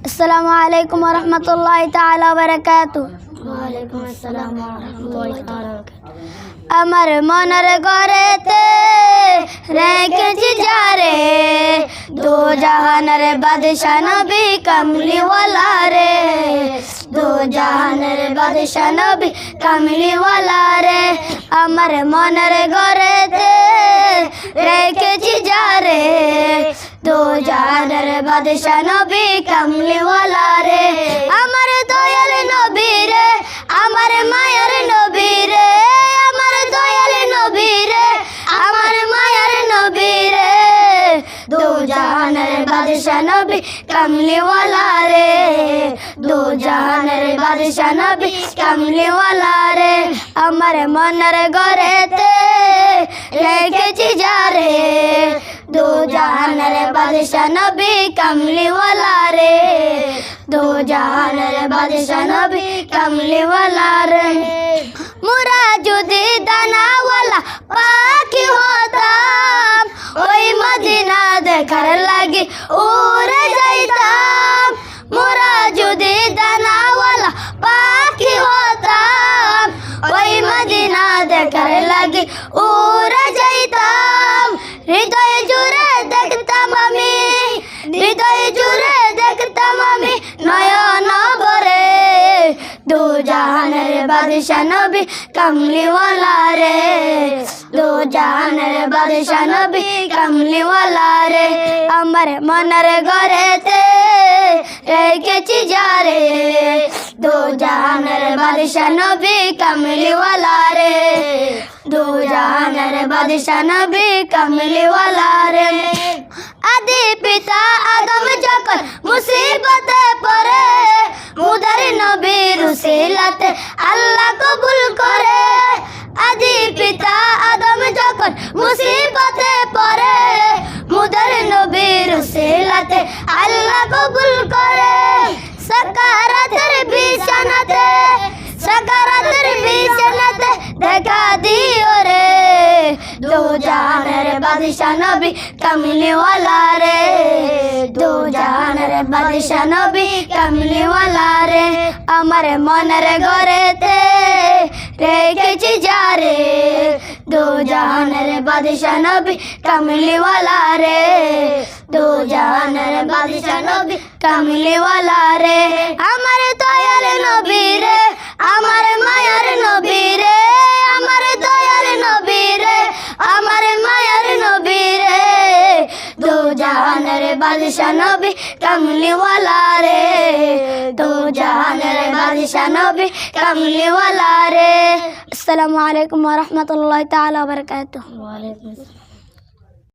আসসালামু আলাইকুম ওয়া রাহমাতুল্লাহি তাআলা ওয়া বারাকাতুহু। ওয়ালাইকুম আসসালাম ওয়া রাহমাতুল্লাহি তাআলা ওয়া বারাকাতুহু। আমার মনের ঘরেতে রেখেছি যারে, দো জাহানের বাদশা নবী কামলিওয়ালা রে, দো জাহানের বাদশা নবী কামলিওয়ালা রে। আমার মনের ঘরেতে রেখেছি যারে, দো জাহানের বাদশা নবী কামলিওয়ালা রে। আমার দয়াল নবী রে, আমার মায়ের নবী রে, আমার দয়াল নবী রে, আমার মায়ের নবী রে, দো জাহানের বাদশা নবী কামলিওয়ালা রে, দো জাহানের বাদশা নবী কামলিওয়ালা রে। আমার মনের ঘরেতে রেখেছি যারে, দো জাহানের বাদশা নবী কামলিওয়ালা রে, দো জাহানের বাদশা নবী কামলিওয়ালা রে। মোরা যদি দানাওয়ালা পাখি হতাম, ওই মদিনা দেখার লাগি উড়ে যাইতাম। মোরা যদি দানাওয়ালা পাখি হতাম, ওই মদিনা দেখার লাগি উড়ে যাইতাম। হৃদয় জুড়ে দেখতাম আমি, হৃদয় জুড়ে দেখতাম আমি নয়ন ভরে, দো জাহানের বাদশা নবী কামলিওয়ালা রে, দো জাহানের বাদশা নবী কামলিওয়ালা রে। আমার মনের ঘরেতে রেখেছি যারে, দো জাহানের বাদশা নবী কামলিওয়ালা রে, দো জাহানের বাদশা নবী কামলিওয়ালা রে। আদি পিতা আদম যখন মুসিবতে পড়ে, মুদার নবীর উসিলাতে আল্লাহ কবুল করে। আদি পিতা আদম যখন মুসিবতে পড়ে, মুদার নবীর উসিলাতে আল্লাহ কবুল করে। সাকারাতের বিছানাতে, সাকারাতের বিছানাতে দেখা দিও রে, দো জাহানের বাদশা নবী কামলিওয়ালা রে, দো জাহানের বাদশা নবী কামলিওয়ালা রে। আমার মনের ঘরেতে রেখেছি যারে, দো জাহানের বাদশা নবী কামলিওয়ালা রে, দো জাহানের বাদশা নবী কামলিওয়ালা রে। আমার দয়াল নবী রে, আমার মায়ের নবী রে, আমার দয়াল নবী রে, আমার মায়ের নবী রে, দো জাহানের বাদশা নবী কামলিওয়ালা রে, দো জাহানের বাদশা নবী কামলিওয়ালা রে। আসসালামু আলাইকুম ওয়া রাহমাতুল্লাহি তাআলা ওয়া বারাকাতুহু। ওয়ালাইকুম আসসালাম।